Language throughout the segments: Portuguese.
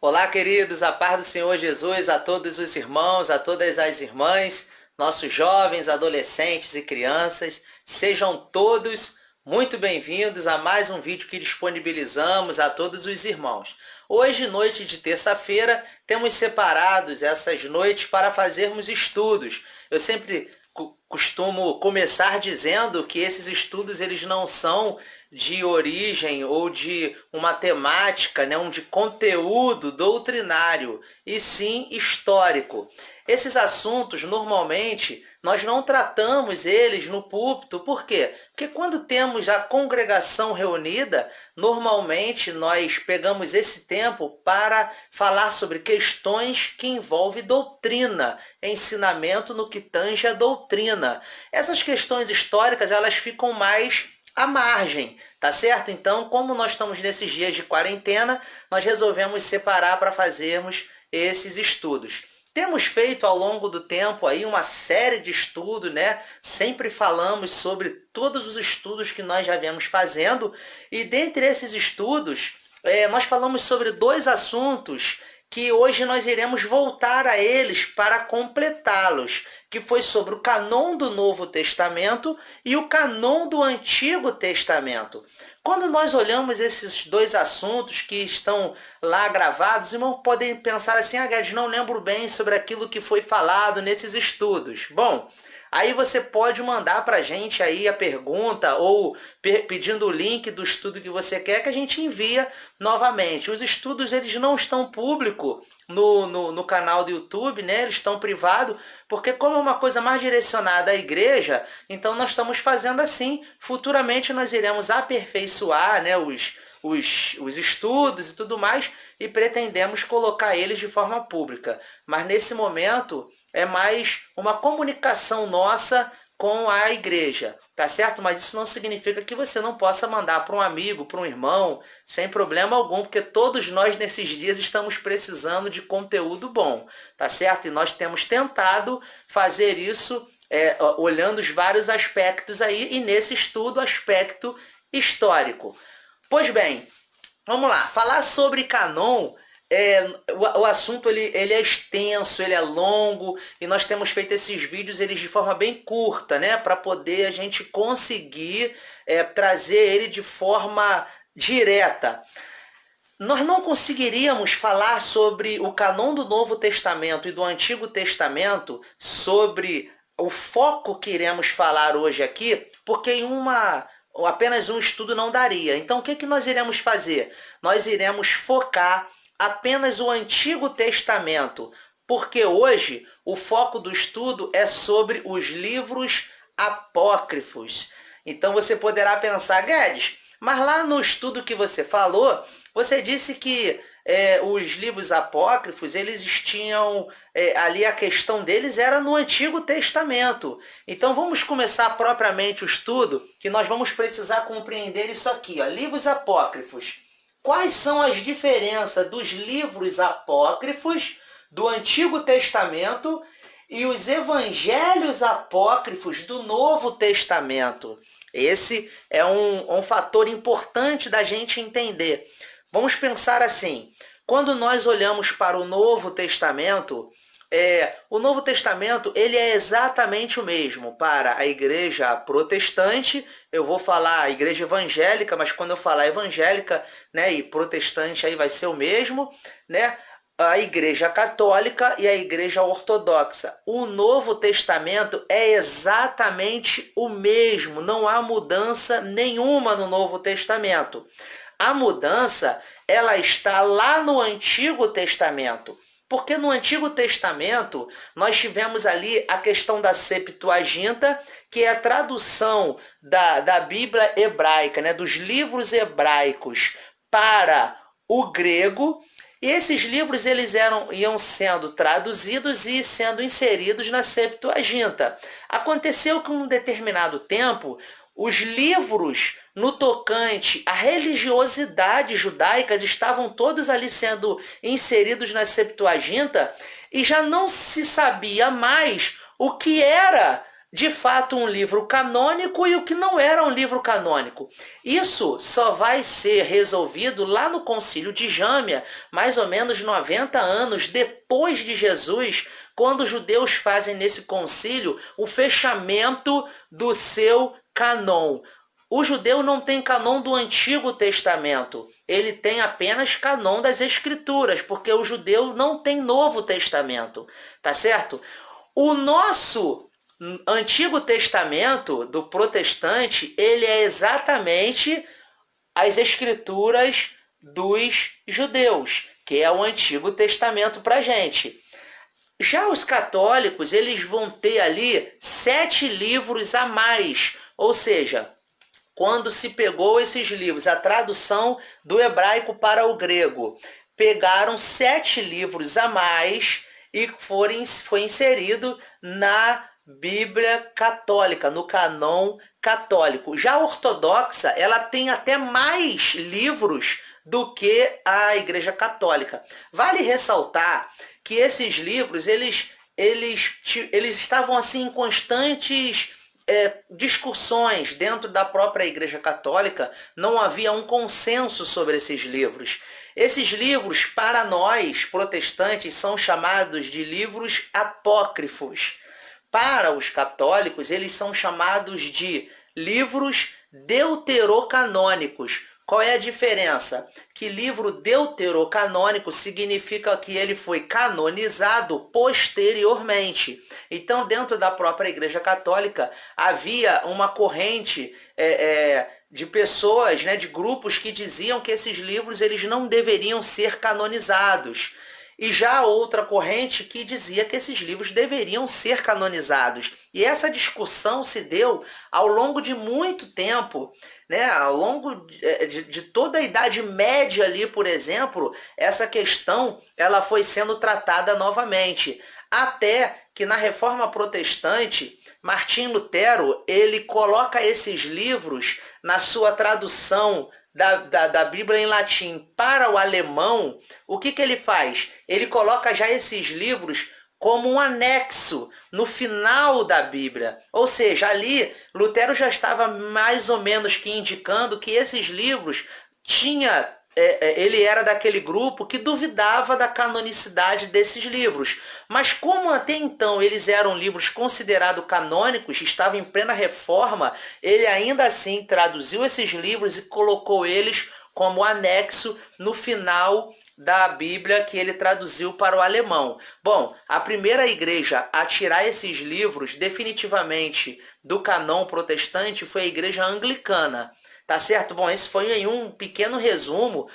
Olá, queridos, a paz do Senhor Jesus a todos os irmãos, a todas as irmãs, nossos jovens, adolescentes e crianças, sejam todos muito bem-vindos a mais um vídeo que disponibilizamos a todos os irmãos. Hoje, noite de terça-feira, temos separados essas noites para fazermos estudos. Eu sempre costumo começar dizendo que esses estudos eles não são de origem ou de uma temática, né, de conteúdo doutrinário, e sim histórico. Esses assuntos, normalmente, nós não tratamos eles no púlpito. Por quê? Porque quando temos a congregação reunida, normalmente nós pegamos esse tempo para falar sobre questões que envolvem doutrina, ensinamento no que tange a doutrina. Essas questões históricas, elas ficam mais à margem, tá certo? Então, como nós estamos nesses dias de quarentena, nós resolvemos separar para fazermos esses estudos. Temos feito ao longo do tempo aí uma série de estudos, né? Sempre falamos sobre todos os estudos que nós já viemos fazendo, e dentre esses estudos, nós falamos sobre dois assuntos que hoje nós iremos voltar a eles para completá-los, que foi sobre o cânon do Novo Testamento e o cânon do Antigo Testamento. Quando nós olhamos esses dois assuntos que estão lá gravados, irmãos podem pensar assim: Guedes, não lembro bem sobre aquilo que foi falado nesses estudos. Bom, aí você pode mandar para a gente aí a pergunta ou pedindo o link do estudo que você quer, que a gente envia novamente. Os estudos eles não estão públicos no canal do YouTube, né? Eles estão privados, porque como é uma coisa mais direcionada à igreja, então nós estamos fazendo assim. Futuramente nós iremos aperfeiçoar, né, os estudos e tudo mais, e pretendemos colocar eles de forma pública. Mas nesse momento é mais uma comunicação nossa com a igreja, tá certo? Mas isso não significa que você não possa mandar para um amigo, para um irmão, sem problema algum, porque todos nós nesses dias estamos precisando de conteúdo bom, tá certo? E nós temos tentado fazer isso olhando os vários aspectos aí, e nesse estudo, aspecto histórico. Pois bem, vamos lá, falar sobre cânon. O assunto ele é extenso, ele é longo, e nós temos feito esses vídeos eles de forma bem curta, né, para poder a gente conseguir trazer ele de forma direta. Nós não conseguiríamos falar sobre o cânon do Novo Testamento e do Antigo Testamento, sobre o foco que iremos falar hoje aqui, porque apenas um estudo não daria. Então, o que nós iremos fazer? Nós iremos focar apenas o Antigo Testamento, porque hoje o foco do estudo é sobre os livros apócrifos. Então você poderá pensar: Guedes, mas lá no estudo que você falou, você disse que os livros apócrifos, eles tinham ali, a questão deles era no Antigo Testamento. Então vamos começar propriamente o estudo, que nós vamos precisar compreender isso aqui, ó, livros apócrifos. Quais são as diferenças dos livros apócrifos do Antigo Testamento e os evangelhos apócrifos do Novo Testamento? Esse é um fator importante da gente entender. Vamos pensar assim: quando nós olhamos para o Novo Testamento, o Novo Testamento ele é exatamente o mesmo para a igreja protestante. Eu vou falar a igreja evangélica, mas quando eu falar evangélica, né, e protestante, aí vai ser o mesmo, né? A igreja católica e a igreja ortodoxa. O Novo Testamento é exatamente o mesmo, não há mudança nenhuma no Novo Testamento. A mudança ela está lá no Antigo Testamento. Porque no Antigo Testamento nós tivemos ali a questão da Septuaginta, que é a tradução da Bíblia hebraica, né, dos livros hebraicos para o grego. E esses livros eles iam sendo traduzidos e sendo inseridos na Septuaginta. Aconteceu que em um determinado tempo, os livros no tocante à religiosidade judaica estavam todos ali sendo inseridos na Septuaginta, e já não se sabia mais o que era de fato um livro canônico e o que não era um livro canônico. Isso só vai ser resolvido lá no Concílio de Jâmia, mais ou menos 90 anos depois de Jesus, quando os judeus fazem nesse concílio o fechamento do seu canon. O judeu não tem canon do Antigo Testamento, ele tem apenas canon das Escrituras, porque o judeu não tem Novo Testamento, tá certo? O nosso Antigo Testamento do protestante, ele é exatamente as Escrituras dos judeus, que é o Antigo Testamento para a gente. Já os católicos, eles vão ter ali 7 livros a mais, ou seja, quando se pegou esses livros, a tradução do hebraico para o grego, pegaram 7 livros a mais e foi inserido na Bíblia católica, no canon católico. Já a ortodoxa, ela tem até mais livros do que a Igreja Católica. Vale ressaltar que esses livros, eles estavam assim em constantes discussões dentro da própria Igreja Católica, não havia um consenso sobre esses livros. Esses livros, para nós protestantes, são chamados de livros apócrifos. Para os católicos, eles são chamados de livros deuterocanônicos. Qual é a diferença? Que livro deuterocanônico significa que ele foi canonizado posteriormente. Então, dentro da própria Igreja Católica, havia uma corrente de pessoas, de grupos que diziam que esses livros eles não deveriam ser canonizados. E já outra corrente que dizia que esses livros deveriam ser canonizados. E essa discussão se deu ao longo de muito tempo, ao longo de toda a Idade Média ali, por exemplo, essa questão ela foi sendo tratada novamente. Até que na Reforma Protestante, Martim Lutero ele coloca esses livros na sua tradução da Bíblia em latim para o alemão. O que ele faz? Ele coloca já esses livros como um anexo no final da Bíblia. Ou seja, ali Lutero já estava mais ou menos que indicando que esses livros ele era daquele grupo que duvidava da canonicidade desses livros. Mas como até então eles eram livros considerados canônicos, estavam em plena reforma, ele ainda assim traduziu esses livros e colocou eles como anexo no final da Bíblia que ele traduziu para o alemão. Bom, a primeira igreja a tirar esses livros definitivamente do canon protestante foi a igreja anglicana. Tá certo? Bom, esse foi aí um pequeno resumo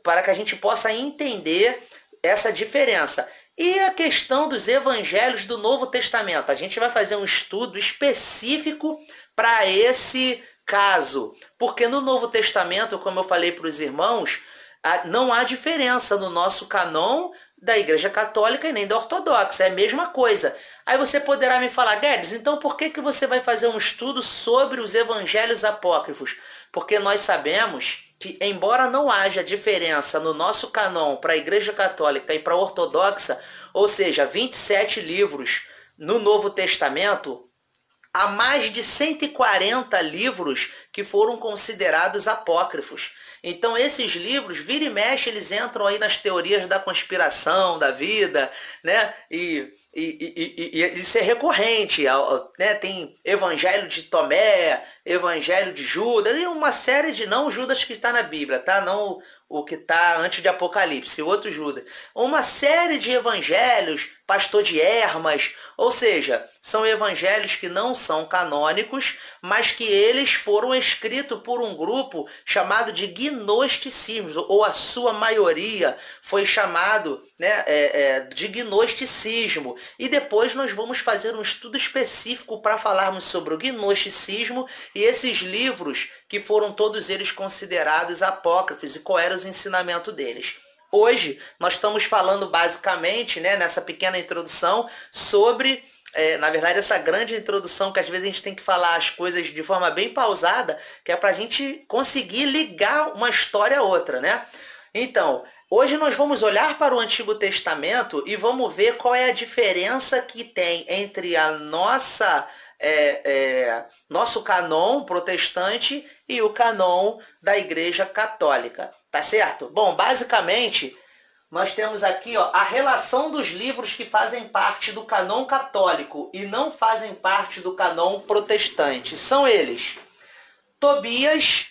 para que a gente possa entender essa diferença. E a questão dos evangelhos do Novo Testamento? A gente vai fazer um estudo específico para esse caso. Porque no Novo Testamento, como eu falei para os irmãos, não há diferença no nosso canon da Igreja Católica e nem da Ortodoxa. É a mesma coisa. Aí você poderá me falar, Guedes, então por que você vai fazer um estudo sobre os evangelhos apócrifos? Porque nós sabemos que, embora não haja diferença no nosso canon para a Igreja Católica e para a Ortodoxa, ou seja, 27 livros no Novo Testamento, há mais de 140 livros que foram considerados apócrifos. Então esses livros, vira e mexe, eles entram aí nas teorias da conspiração, da vida, E isso é recorrente, Tem Evangelho de Tomé, Evangelho de Judas, e uma série de, não Judas que está na Bíblia, tá? Não o que está antes de Apocalipse, outro Judas. Uma série de evangelhos, Pastor de Hermas, ou seja, são evangelhos que não são canônicos, mas que eles foram escritos por um grupo chamado de gnosticismo, ou a sua maioria foi chamado de gnosticismo. E depois nós vamos fazer um estudo específico para falarmos sobre o gnosticismo e esses livros que foram todos eles considerados apócrifos e qual era os ensinamentos deles. Hoje nós estamos falando basicamente, nessa pequena introdução, sobre, na verdade, essa grande introdução que às vezes a gente tem que falar as coisas de forma bem pausada, que é para a gente conseguir ligar uma história a outra, Então, hoje nós vamos olhar para o Antigo Testamento e vamos ver qual é a diferença que tem entre a nossa nosso cânon protestante e o cânon da Igreja Católica, tá certo? Bom, basicamente, nós temos aqui, ó, a relação dos livros que fazem parte do cânon católico e não fazem parte do cânon protestante. São eles: Tobias,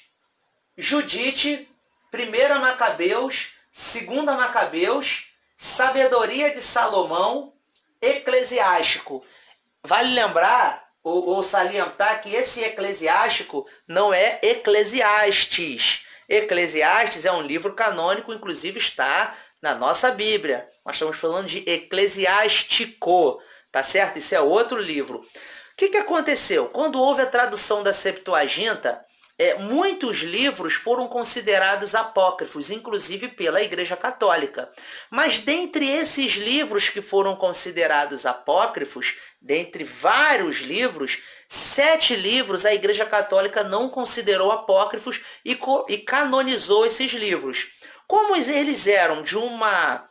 Judite, 1 Macabeus, 2 Macabeus, Sabedoria de Salomão, Eclesiástico. Vale lembrar ou salientar que esse Eclesiástico não é Eclesiastes. Eclesiastes é um livro canônico, inclusive está na nossa Bíblia. Nós estamos falando de Eclesiástico, tá certo? Isso é outro livro. O que aconteceu? Quando houve a tradução da Septuaginta, muitos livros foram considerados apócrifos, inclusive pela Igreja Católica. Mas dentre esses livros que foram considerados apócrifos, dentre vários livros, 7 livros a Igreja Católica não considerou apócrifos e canonizou esses livros. Como eles eram de uma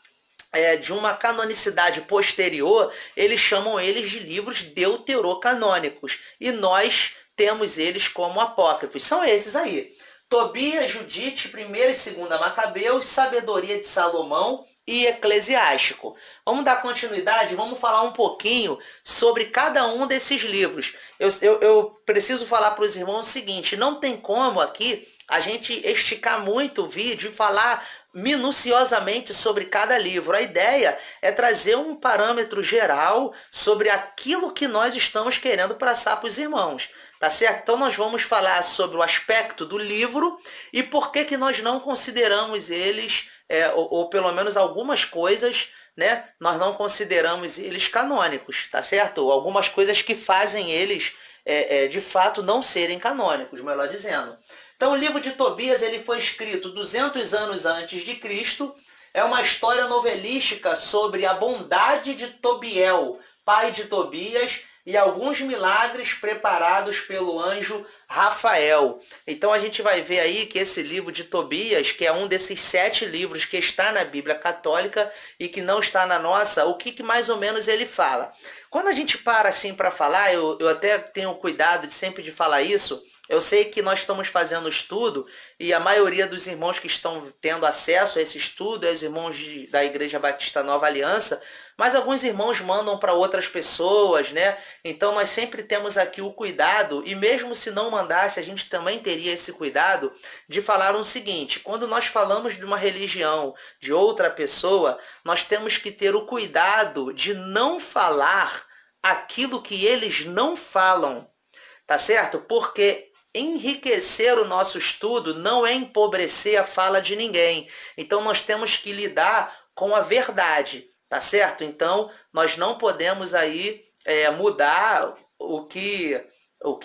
canonicidade posterior, eles chamam eles de livros deuterocanônicos. E nós temos eles como apócrifos. São esses aí: Tobias, Judite, 1 e 2 Macabeus, Sabedoria de Salomão e Eclesiástico. Vamos dar continuidade, vamos falar um pouquinho sobre cada um desses livros. Eu preciso falar para os irmãos o seguinte: não tem como aqui a gente esticar muito o vídeo e falar minuciosamente sobre cada livro. A ideia é trazer um parâmetro geral sobre aquilo que nós estamos querendo passar para os irmãos. Tá certo? Então nós vamos falar sobre o aspecto do livro e por que nós não consideramos eles, ou pelo menos algumas coisas, né, nós não consideramos eles canônicos, tá certo? Algumas coisas que fazem eles, de fato, não serem canônicos, melhor dizendo. Então o livro de Tobias ele foi escrito 200 anos antes de Cristo. É uma história novelística sobre a bondade de Tobiel, pai de Tobias, e alguns milagres preparados pelo anjo Rafael. Então a gente vai ver aí que esse livro de Tobias, que é um desses 7 livros que está na Bíblia Católica e que não está na nossa, o que mais ou menos ele fala? Quando a gente para assim para falar, eu até tenho cuidado de sempre de falar isso. Eu sei que nós estamos fazendo estudo e a maioria dos irmãos que estão tendo acesso a esse estudo é os irmãos da Igreja Batista Nova Aliança, mas alguns irmãos mandam para outras pessoas, né? Então nós sempre temos aqui o cuidado, e mesmo se não mandasse, a gente também teria esse cuidado de falar o seguinte: quando nós falamos de uma religião de outra pessoa, nós temos que ter o cuidado de não falar aquilo que eles não falam, tá certo? Porque enriquecer o nosso estudo não é empobrecer a fala de ninguém. Então nós temos que lidar com a verdade, tá certo? Então nós não podemos aí mudar o que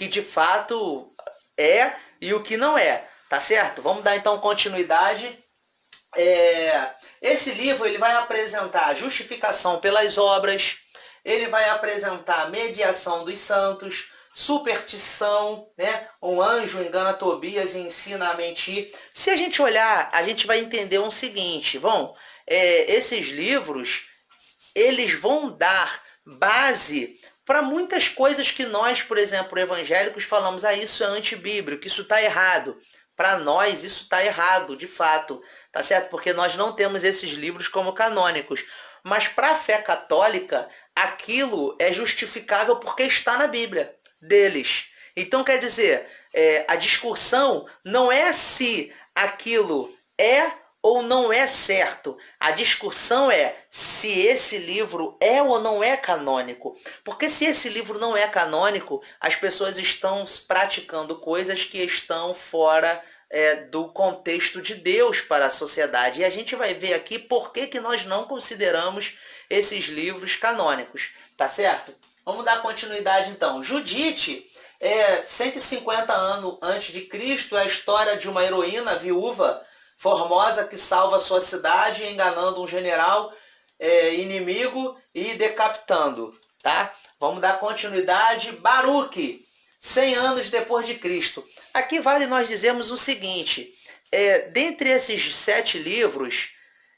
de fato é e o que não é, tá certo? Vamos dar então continuidade. Esse livro ele vai apresentar justificação pelas obras, ele vai apresentar a mediação dos santos, superstição, né? Um anjo engana Tobias e ensina a mentir. Se a gente olhar, a gente vai entender o seguinte: bom, esses livros eles vão dar base para muitas coisas que nós, por exemplo, evangélicos, falamos: isso é antibíblico, isso está errado. Para nós isso está errado, de fato, tá certo? Porque nós não temos esses livros como canônicos. Mas para a fé católica, aquilo é justificável porque está na Bíblia deles. Então, quer dizer, a discussão não é se aquilo é ou não é certo. A discussão é se esse livro é ou não é canônico. Porque se esse livro não é canônico, as pessoas estão praticando coisas que estão fora do contexto de Deus para a sociedade. E a gente vai ver aqui por que nós não consideramos esses livros canônicos. Tá certo? Vamos dar continuidade então. Judite, 150 anos antes de Cristo, é a história de uma heroína viúva formosa que salva sua cidade enganando um general inimigo e decapitando. Tá? Vamos dar continuidade. Baruque, 100 anos depois de Cristo. Aqui vale nós dizermos o seguinte: dentre esses 7 livros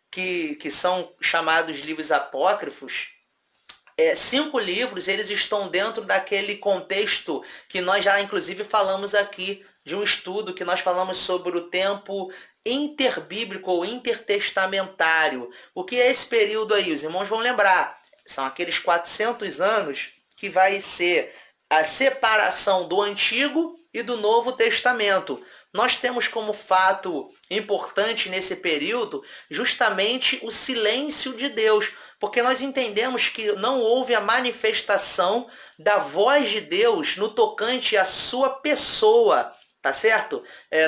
que são chamados livros apócrifos, 5 livros, eles estão dentro daquele contexto que nós já inclusive falamos aqui, de um estudo que nós falamos sobre o tempo interbíblico ou intertestamentário. O que é esse período aí? Os irmãos vão lembrar. São aqueles 400 anos que vai ser a separação do Antigo e do Novo Testamento. Nós temos como fato importante nesse período justamente o silêncio de Deus, porque nós entendemos que não houve a manifestação da voz de Deus no tocante à sua pessoa, tá certo?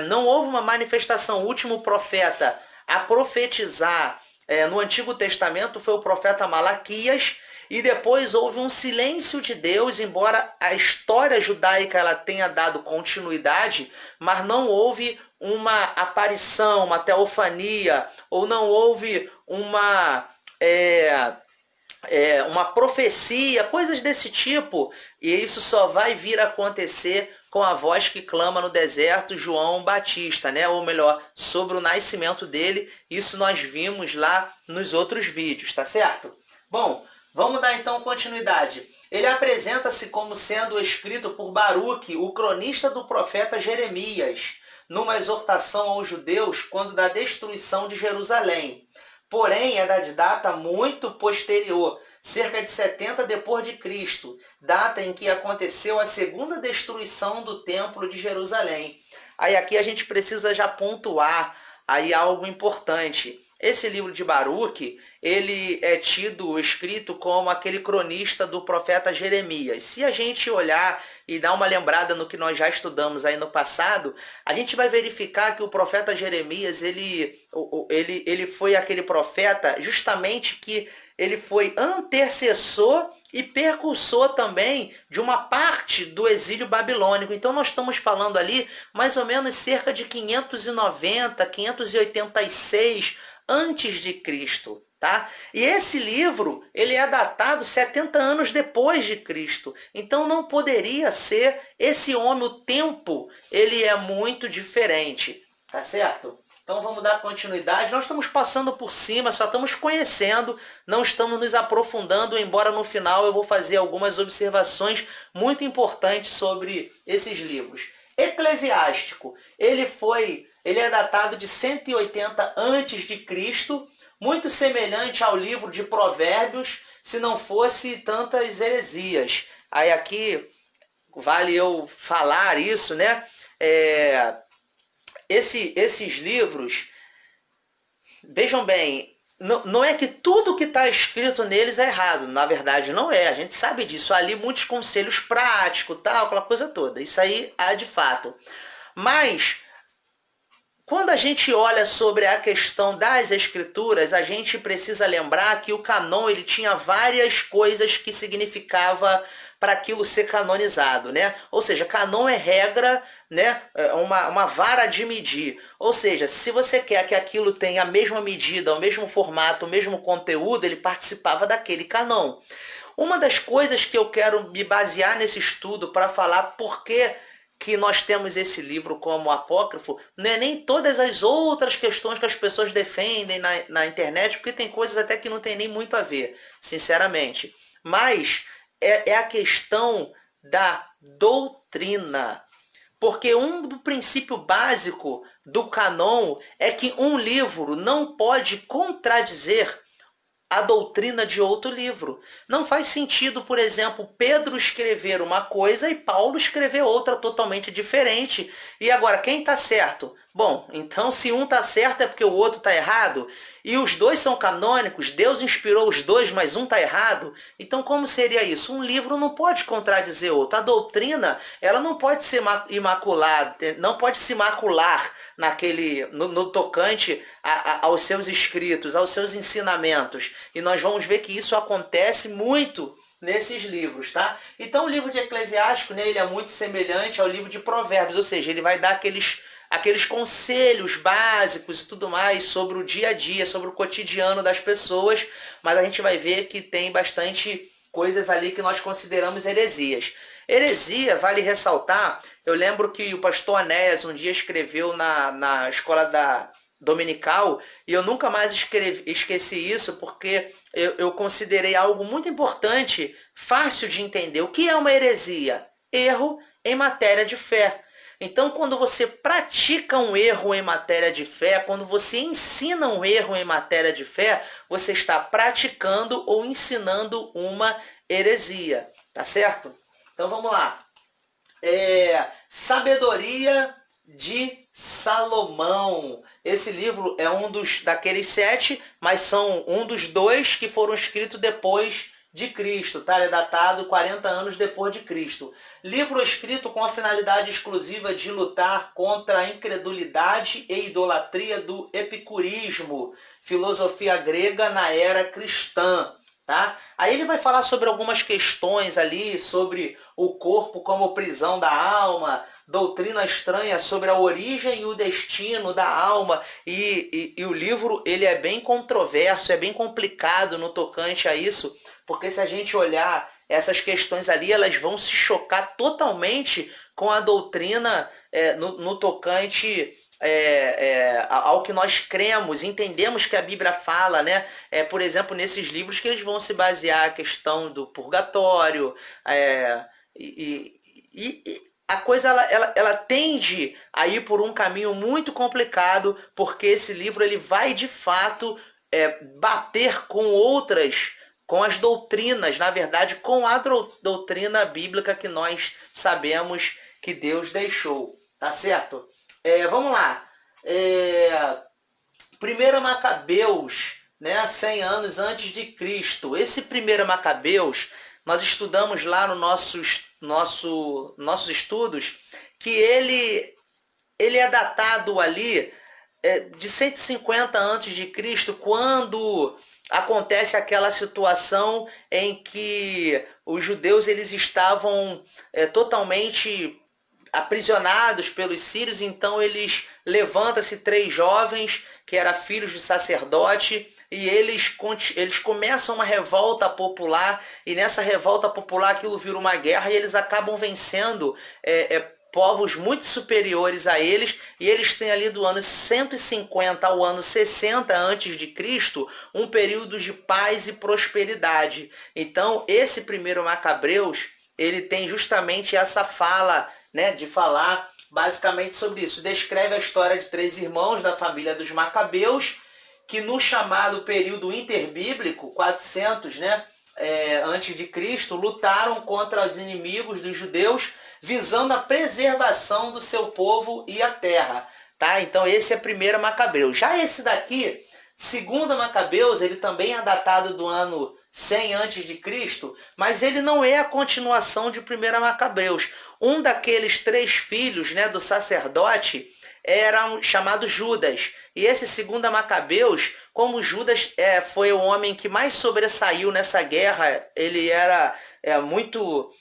Não houve uma manifestação. O último profeta a profetizar no Antigo Testamento foi o profeta Malaquias, e depois houve um silêncio de Deus, embora a história judaica ela tenha dado continuidade, mas não houve uma aparição, uma teofania, ou não houve uma profecia, coisas desse tipo. E isso só vai vir a acontecer com a voz que clama no deserto, João Batista, né? Ou melhor, sobre o nascimento dele. Isso nós vimos lá nos outros vídeos, tá certo? Bom, vamos dar então continuidade. Ele apresenta-se como sendo escrito por Baruque, o cronista do profeta Jeremias, numa exortação aos judeus quando da destruição de Jerusalém. Porém, é da data muito posterior, cerca de 70 depois de Cristo, data em que aconteceu a segunda destruição do Templo de Jerusalém. Aí aqui a gente precisa já pontuar aí algo importante. Esse livro de Baruque, ele é escrito como aquele cronista do profeta Jeremias. Se a gente olhar e dar uma lembrada no que nós já estudamos aí no passado, a gente vai verificar que o profeta Jeremias, ele foi aquele profeta justamente que ele foi antecessor e percursor também de uma parte do exílio babilônico. Então nós estamos falando ali mais ou menos cerca de 590, 586 antes de Cristo, tá? E esse livro, ele é datado 70 anos depois de Cristo. Então não poderia ser esse homem. O tempo, ele é muito diferente, tá certo? Então vamos dar continuidade. Nós estamos passando por cima, só estamos conhecendo, não estamos nos aprofundando, embora no final eu vou fazer algumas observações muito importantes sobre esses livros. Eclesiástico, ele é datado de 180 antes de Cristo, muito semelhante ao livro de Provérbios, se não fosse tantas heresias. Aí aqui vale eu falar isso, né? Esses livros, vejam bem, não é que tudo que está escrito neles é errado. Na verdade, não é. A gente sabe disso. Há ali muitos conselhos práticos, tal, aquela coisa toda. Isso aí há de fato. Mas, quando a gente olha sobre a questão das escrituras, a gente precisa lembrar que o canon ele tinha várias coisas que significava para aquilo ser canonizado, né? Ou seja, canon é regra, né? Uma vara de medir. Ou seja, se você quer que aquilo tenha a mesma medida, o mesmo formato, o mesmo conteúdo, ele participava daquele canon. Uma das coisas que eu quero me basear nesse estudo para falar por que nós temos esse livro como apócrifo, não é nem todas as outras questões que as pessoas defendem na internet, porque tem coisas até que não tem nem muito a ver, sinceramente. Mas é a questão da doutrina. Porque do princípio básico do canon é que um livro não pode contradizer a doutrina de outro livro. Não faz sentido, por exemplo, Pedro escrever uma coisa e Paulo escrever outra totalmente diferente. E agora, quem está certo? Bom, então se um está certo é porque o outro está errado? E os dois são canônicos, Deus inspirou os dois, mas um está errado? Então como seria isso? Um livro não pode contradizer outro. A doutrina, ela não pode ser imaculada, não pode se macular no tocante aos seus escritos, aos seus ensinamentos. E nós vamos ver que isso acontece muito nesses livros, tá? Então o livro de Eclesiástico, né, ele é muito semelhante ao livro de Provérbios, ou seja, ele vai dar aqueles conselhos básicos e tudo mais sobre o dia a dia, sobre o cotidiano das pessoas, mas a gente vai ver que tem bastante coisas ali que nós consideramos heresias. Heresia, vale ressaltar, eu lembro que o pastor Anéas um dia escreveu na escola dominical, e eu nunca mais esqueci isso, porque eu considerei algo muito importante, fácil de entender. O que é uma heresia? Erro em matéria de fé. Então, quando você pratica um erro em matéria de fé, quando você ensina um erro em matéria de fé, você está praticando ou ensinando uma heresia. Tá certo? Então, vamos lá. Sabedoria de Salomão. Esse livro é daqueles 7, mas são um dos 2 que foram escritos depois de Cristo, tá? Ele é datado 40 anos depois de Cristo. Livro escrito com a finalidade exclusiva de lutar contra a incredulidade e idolatria do epicurismo, filosofia grega na era cristã. Tá? Aí ele vai falar sobre algumas questões ali, sobre o corpo como prisão da alma, doutrina estranha sobre a origem e o destino da alma. E o livro ele é bem controverso, é bem complicado no tocante a isso, porque se a gente olhar essas questões ali, elas vão se chocar totalmente com a doutrina no tocante ao que nós cremos, entendemos que a Bíblia fala, né? Por exemplo, nesses livros que eles vão se basear a questão do purgatório, e a coisa ela tende a ir por um caminho muito complicado, porque esse livro ele vai de fato bater com as doutrinas, na verdade, com a doutrina bíblica que nós sabemos que Deus deixou, tá certo? Vamos lá. 1 Macabeus, né, 100 anos antes de Cristo. Esse 1 Macabeus, nós estudamos lá no nossos estudos, que ele é datado ali de 150 antes de Cristo, quando acontece aquela situação em que os judeus eles estavam totalmente aprisionados pelos sírios. Então levanta-se 3 jovens que eram filhos de sacerdote, e eles começam uma revolta popular, e nessa revolta popular aquilo vira uma guerra, e eles acabam vencendo povos muito superiores a eles, e eles têm ali do ano 150 ao ano 60 antes de Cristo um período de paz e prosperidade. Então esse 1 Macabeus ele tem justamente essa fala, né, de falar basicamente sobre isso. Descreve a história de 3 irmãos da família dos Macabeus, que no chamado período interbíblico, 400, né, antes de Cristo, lutaram contra os inimigos dos judeus, visando a preservação do seu povo e a terra. Tá? Então esse é 1 Macabeus. Já esse daqui, 2 Macabeus, ele também é datado do ano 100 antes de Cristo, mas ele não é a continuação de 1 Macabeus. Um daqueles 3 filhos, né, do sacerdote era chamado Judas. E esse 2 Macabeus, como Judas foi o homem que mais sobressaiu nessa guerra, ele era muito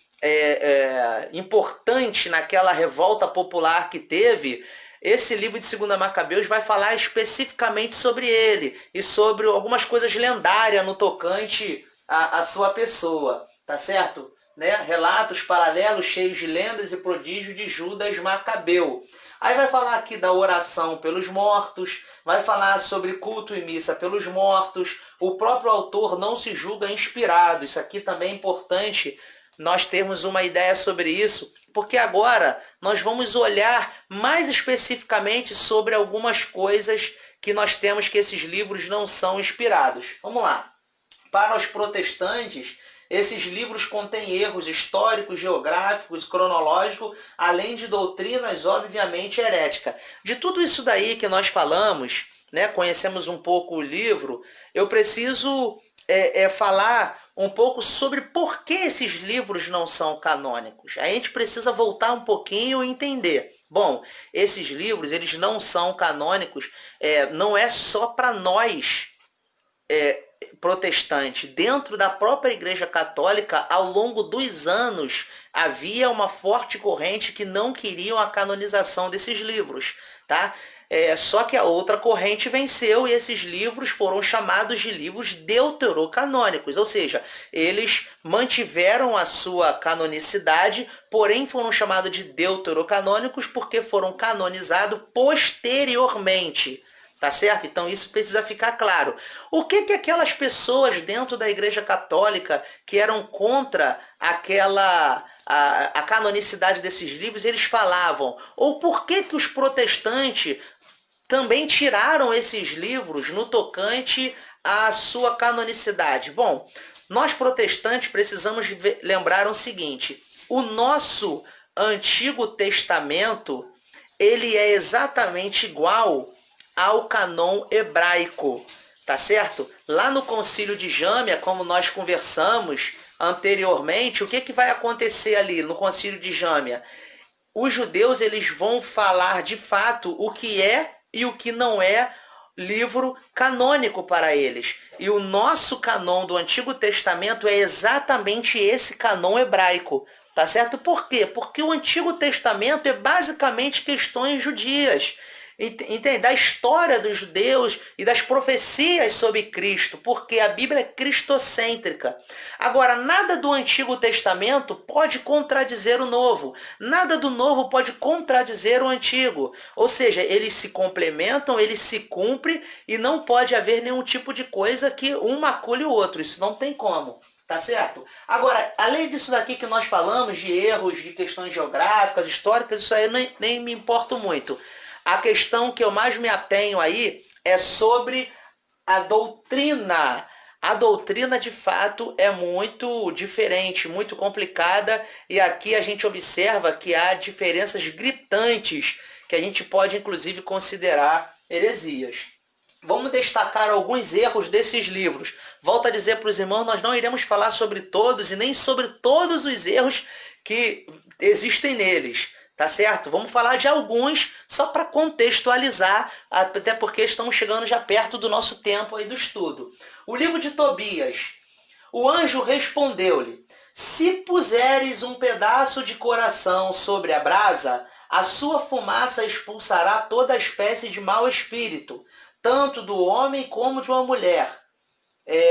importante naquela revolta popular que teve. Esse livro de 2 Macabeus vai falar especificamente sobre ele e sobre algumas coisas lendárias no tocante à sua pessoa, tá certo? Né? Relatos paralelos cheios de lendas e prodígios de Judas Macabeu. Aí vai falar aqui da oração pelos mortos, vai falar sobre culto e missa pelos mortos. O próprio autor não se julga inspirado. Isso aqui também é importante nós termos uma ideia sobre isso, porque agora nós vamos olhar mais especificamente sobre algumas coisas que nós temos que esses livros não são inspirados. Vamos lá. Para os protestantes, esses livros contêm erros históricos, geográficos, cronológicos, além de doutrinas obviamente heréticas. De tudo isso daí que nós falamos, né, conhecemos um pouco o livro, eu preciso falar um pouco sobre por que esses livros não são canônicos. A gente precisa voltar um pouquinho e entender. Bom, esses livros eles não são canônicos, não é só para nós protestantes. Dentro da própria Igreja Católica, ao longo dos anos, havia uma forte corrente que não queriam a canonização desses livros. Tá? Só que a outra corrente venceu e esses livros foram chamados de livros deuterocanônicos, ou seja, eles mantiveram a sua canonicidade, porém foram chamados de deuterocanônicos porque foram canonizados posteriormente. Tá certo? Então isso precisa ficar claro. O que que aquelas pessoas dentro da Igreja Católica que eram contra a canonicidade desses livros, eles falavam? Ou por que que os protestantes também tiraram esses livros no tocante à sua canonicidade? Bom, nós protestantes precisamos lembrar o seguinte: o nosso Antigo Testamento, ele é exatamente igual ao canon hebraico, tá certo? Lá no Concílio de Jâmia, como nós conversamos anteriormente, o que que vai acontecer ali no Concílio de Jâmia? Os judeus, eles vão falar de fato o que é e o que não é livro canônico para eles. E o nosso canon do Antigo Testamento é exatamente esse canon hebraico. Tá certo? Por quê? Porque o Antigo Testamento é basicamente questões judias. Entende? Da história dos judeus e das profecias sobre Cristo, porque a Bíblia é cristocêntrica. Agora, nada do Antigo Testamento pode contradizer o Novo. Nada do Novo pode contradizer o Antigo. Ou seja, eles se complementam, eles se cumprem e não pode haver nenhum tipo de coisa que um macule o outro. Isso não tem como. Tá certo? Agora, além disso daqui que nós falamos, de erros, de questões geográficas, históricas, isso aí nem me importo muito. A questão que eu mais me atenho aí é sobre a doutrina. A doutrina, de fato, é muito diferente, muito complicada, e aqui a gente observa que há diferenças gritantes, que a gente pode, inclusive, considerar heresias. Vamos destacar alguns erros desses livros. Volto a dizer para os irmãos, nós não iremos falar sobre todos e nem sobre todos os erros que existem neles. Tá certo? Vamos falar de alguns só para contextualizar, até porque estamos chegando já perto do nosso tempo aí do estudo. O livro de Tobias. O anjo respondeu-lhe: se puseres um pedaço de coração sobre a brasa, a sua fumaça expulsará toda espécie de mau espírito, tanto do homem como de uma mulher,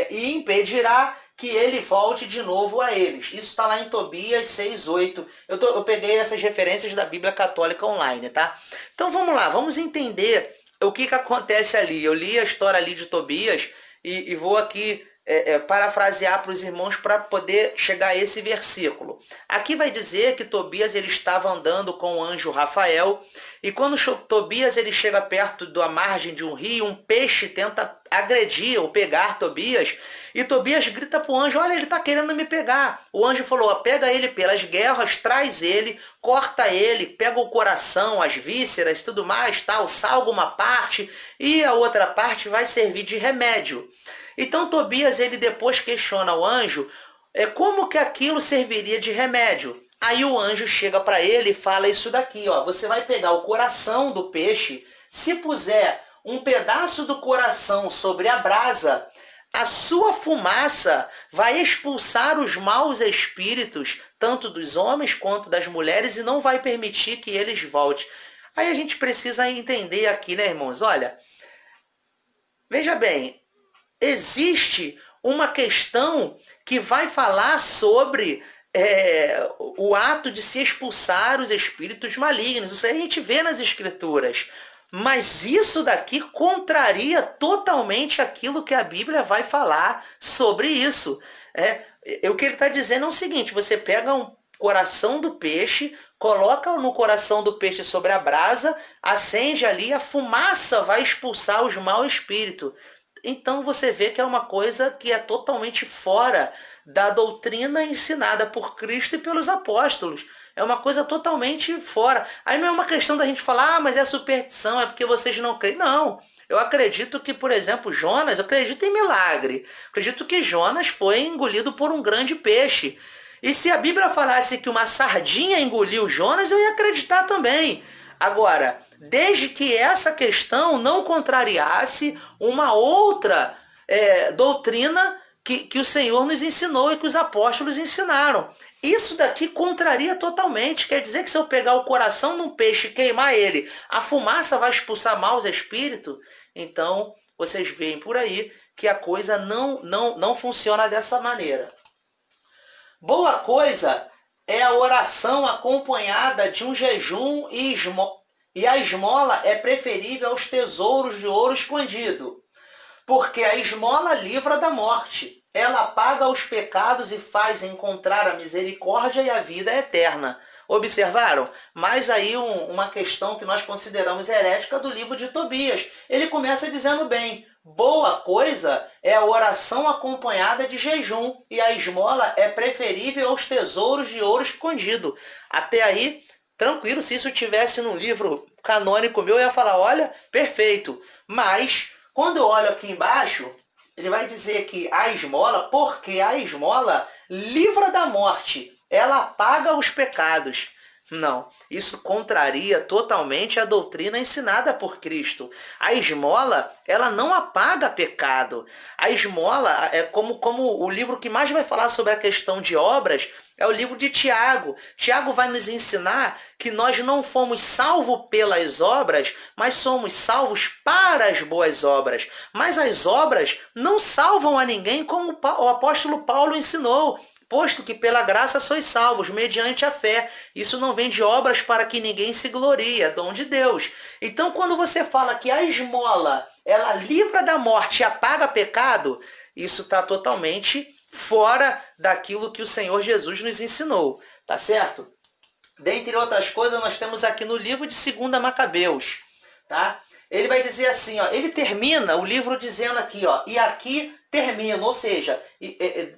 e impedirá que ele volte de novo a eles. Isso está lá em Tobias 6:8. Eu peguei essas referências da Bíblia Católica Online, tá? Então vamos lá, vamos entender o que acontece ali. Eu li a história ali de Tobias e vou aqui parafrasear para os irmãos para poder chegar a esse versículo. Aqui vai dizer que Tobias ele estava andando com o anjo Rafael, e quando Tobias ele chega perto da margem de um rio, um peixe tenta agredir ou pegar Tobias, e Tobias grita para o anjo: olha, ele está querendo me pegar. O anjo falou: pega ele pelas guerras, traz ele, corta ele, pega o coração, as vísceras, tudo mais, tal, salga uma parte, e a outra parte vai servir de remédio. Então Tobias ele depois questiona o anjo como que aquilo serviria de remédio. Aí o anjo chega para ele e fala isso daqui, ó: você vai pegar o coração do peixe, se puser um pedaço do coração sobre a brasa, a sua fumaça vai expulsar os maus espíritos, tanto dos homens quanto das mulheres, e não vai permitir que eles voltem. Aí a gente precisa entender aqui, né, irmãos? Olha, veja bem, existe uma questão que vai falar sobre o ato de se expulsar os espíritos malignos. Isso aí a gente vê nas Escrituras. Mas isso daqui contraria totalmente aquilo que a Bíblia vai falar sobre isso. O que ele está dizendo é o seguinte: você pega um coração do peixe, coloca no coração do peixe sobre a brasa, acende ali, a fumaça vai expulsar os maus espíritos. Então você vê que é uma coisa que é totalmente fora da doutrina ensinada por Cristo e pelos apóstolos. É uma coisa totalmente fora. Aí não é uma questão da gente falar: mas é superstição, é porque vocês não creem. Não. Eu acredito que, por exemplo, Jonas, eu acredito em milagre. Acredito que Jonas foi engolido por um grande peixe. E se a Bíblia falasse que uma sardinha engoliu Jonas, eu ia acreditar também. Agora, desde que essa questão não contrariasse uma outra doutrina que o Senhor nos ensinou e que os apóstolos ensinaram. Isso daqui contraria totalmente. Quer dizer que se eu pegar o coração de um peixe e queimar ele, a fumaça vai expulsar maus espíritos? Então, vocês veem por aí que a coisa não funciona dessa maneira. Boa coisa é a oração acompanhada de um jejum e E a esmola é preferível aos tesouros de ouro escondido, porque a esmola livra da morte. Ela apaga os pecados e faz encontrar a misericórdia e a vida eterna. Observaram? Mas aí uma questão que nós consideramos herética do livro de Tobias. Ele começa dizendo bem, boa coisa é a oração acompanhada de jejum, e a esmola é preferível aos tesouros de ouro escondido. Até aí, tranquilo, se isso tivesse num livro canônico meu, eu ia falar, olha, perfeito. Mas, quando eu olho aqui embaixo, ele vai dizer que a esmola, porque a esmola livra da morte, ela apaga os pecados. Não, isso contraria totalmente a doutrina ensinada por Cristo. A esmola, ela não apaga pecado. A esmola, é como o livro que mais vai falar sobre a questão de obras, é o livro de Tiago. Tiago vai nos ensinar que nós não fomos salvos pelas obras, mas somos salvos para as boas obras. Mas as obras não salvam a ninguém, como o apóstolo Paulo ensinou. Posto que pela graça sois salvos, mediante a fé. Isso não vem de obras para que ninguém se glorie, é dom de Deus. Então, quando você fala que a esmola, ela livra da morte e apaga pecado, isso está totalmente fora daquilo que o Senhor Jesus nos ensinou, tá certo? Dentre outras coisas, nós temos aqui no livro de 2 Macabeus, tá? Ele vai dizer assim, ó, ele termina o livro dizendo aqui, ó, e aqui termino, ou seja,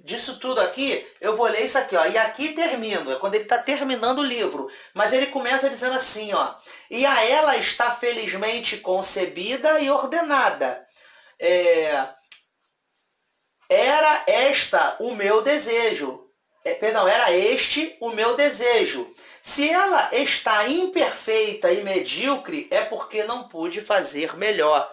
disso tudo aqui, eu vou ler isso aqui, ó, e aqui termino, é quando ele está terminando o livro, mas ele começa dizendo assim, ó, e a ela está felizmente concebida e ordenada, era esta o meu desejo, era este o meu desejo. Se ela está imperfeita e medíocre, é porque não pude fazer melhor.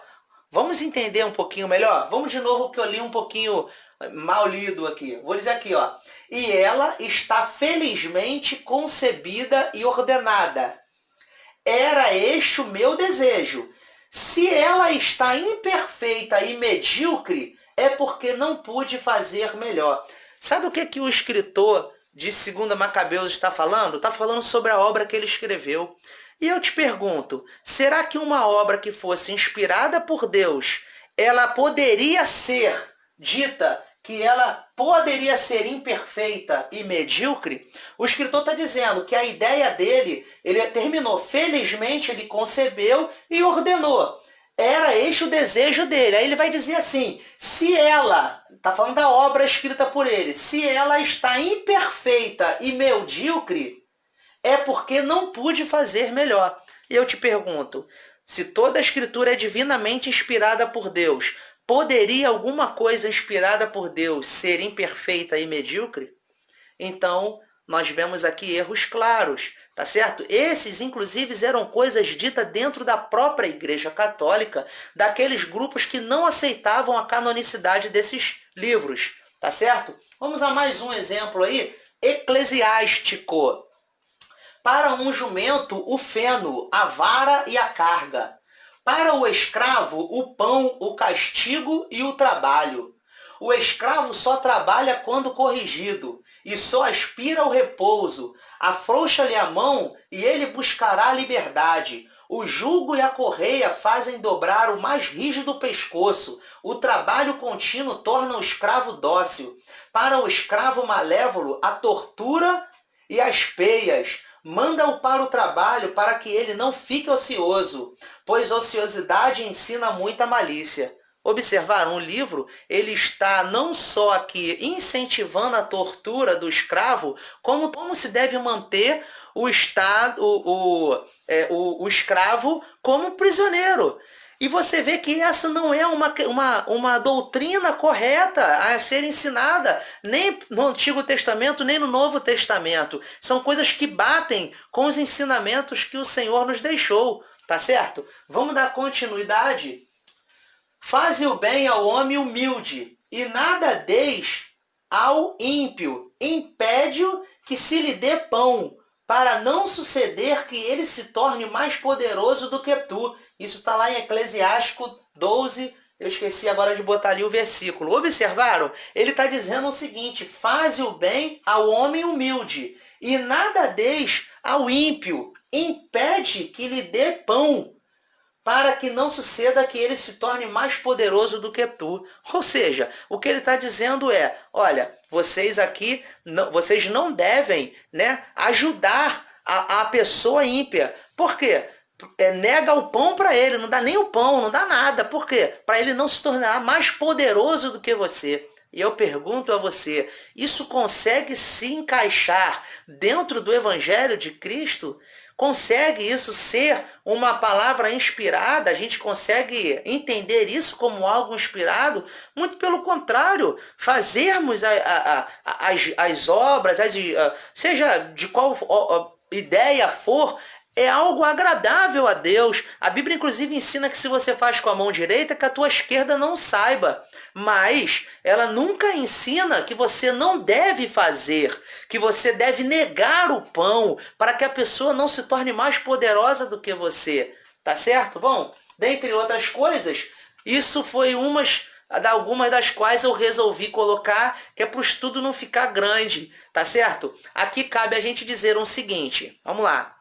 Vamos entender um pouquinho melhor? Vamos de novo, porque eu li um pouquinho mal lido aqui. Vou dizer aqui, ó. E ela está felizmente concebida e ordenada. Era este o meu desejo. Se ela está imperfeita e medíocre, é porque não pude fazer melhor. Sabe o que o escritor de 2 Macabeus está falando? Está falando sobre a obra que ele escreveu. E eu te pergunto, será que uma obra que fosse inspirada por Deus, ela poderia ser dita que ela poderia ser imperfeita e medíocre? O escritor está dizendo que a ideia dele, ele terminou, felizmente ele concebeu e ordenou. Era este o desejo dele. Aí ele vai dizer assim, se ela, está falando da obra escrita por ele, se ela está imperfeita e medíocre, é porque não pude fazer melhor. E eu te pergunto, se toda a escritura é divinamente inspirada por Deus, poderia alguma coisa inspirada por Deus ser imperfeita e medíocre? Então, nós vemos aqui erros claros, tá certo? Esses, inclusive, eram coisas ditas dentro da própria Igreja Católica, daqueles grupos que não aceitavam a canonicidade desses livros, tá certo? Vamos a mais um exemplo aí, eclesiástico. Para um jumento, o feno, a vara e a carga. Para o escravo, o pão, o castigo e o trabalho. O escravo só trabalha quando corrigido, e só aspira o repouso. Afrouxa-lhe a mão, e ele buscará a liberdade. O jugo e a correia fazem dobrar o mais rígido pescoço. O trabalho contínuo torna o escravo dócil. Para o escravo malévolo, a tortura e as peias. Manda-o para o trabalho para que ele não fique ocioso, pois ociosidade ensina muita malícia. Observaram, o livro ele está não só aqui incentivando a tortura do escravo, como se deve manter o escravo como prisioneiro. E você vê que essa não é uma doutrina correta a ser ensinada, nem no Antigo Testamento, nem no Novo Testamento. São coisas que batem com os ensinamentos que o Senhor nos deixou, tá certo? Vamos dar continuidade? Faze o bem ao homem humilde, e nada deis ao ímpio. Impede-o que se lhe dê pão, para não suceder que ele se torne mais poderoso do que tu. Isso está lá em Eclesiástico 12, eu esqueci agora de botar ali o versículo. Observaram? Ele está dizendo o seguinte, faze o bem ao homem humilde, e nada deis ao ímpio. impede que lhe dê pão, para que não suceda que ele se torne mais poderoso do que tu. Ou seja, o que ele está dizendo é, olha, vocês aqui, vocês não devem, né, ajudar a pessoa ímpia. Por quê? Nega o pão para ele, não dá nem o pão, não dá nada. Por quê? Para ele não se tornar mais poderoso do que você. E eu pergunto a você, isso consegue se encaixar dentro do Evangelho de Cristo? Consegue isso ser uma palavra inspirada? A gente consegue entender isso como algo inspirado? Muito pelo contrário, fazermos as obras, seja de qual ideia for, é algo agradável a Deus. A Bíblia, inclusive, ensina que se você faz com a mão direita, que a tua esquerda não saiba. Mas ela nunca ensina que você não deve fazer, que você deve negar o pão para que a pessoa não se torne mais poderosa do que você. Tá certo? Bom, dentre outras coisas, isso foi algumas das quais eu resolvi colocar, que é para o estudo não ficar grande. Tá certo? Aqui cabe a gente dizer o seguinte. Vamos lá.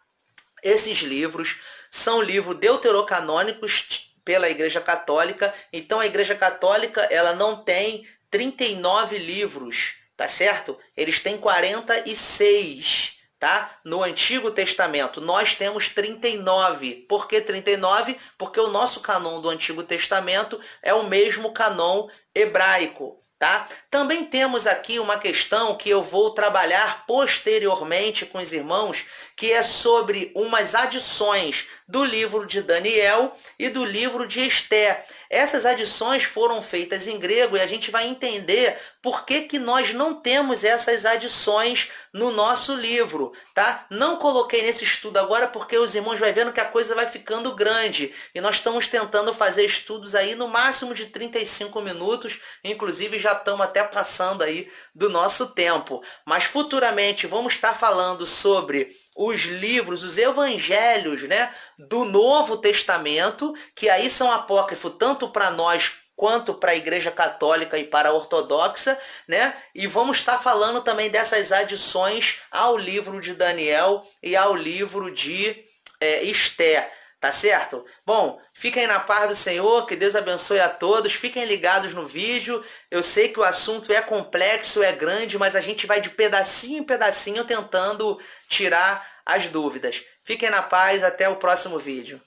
Esses livros são livros deuterocanônicos pela Igreja Católica. Então a Igreja Católica ela não tem 39 livros, tá certo? Eles têm 46, tá? No Antigo Testamento. Nós temos 39. Por que 39? Porque o nosso canon do Antigo Testamento é o mesmo canon hebraico. Tá? Também temos aqui uma questão que eu vou trabalhar posteriormente com os irmãos, que é sobre umas adições do livro de Daniel e do livro de Esté. Essas adições foram feitas em grego e a gente vai entender por que nós não temos essas adições no nosso livro. Tá? Não coloquei nesse estudo agora porque os irmãos vão vendo que a coisa vai ficando grande. E nós estamos tentando fazer estudos aí no máximo de 35 minutos, inclusive já estamos até passando aí do nosso tempo. Mas futuramente vamos estar falando sobre os livros, os evangelhos, né, do Novo Testamento, que aí são apócrifos tanto para nós quanto para a Igreja Católica e para a Ortodoxa, né? E vamos estar falando também dessas adições ao livro de Daniel e ao livro de Esté. Tá certo? Bom, fiquem na paz do Senhor, que Deus abençoe a todos, fiquem ligados no vídeo. Eu sei que o assunto é complexo, é grande, mas a gente vai de pedacinho em pedacinho tentando tirar as dúvidas. Fiquem na paz, até o próximo vídeo.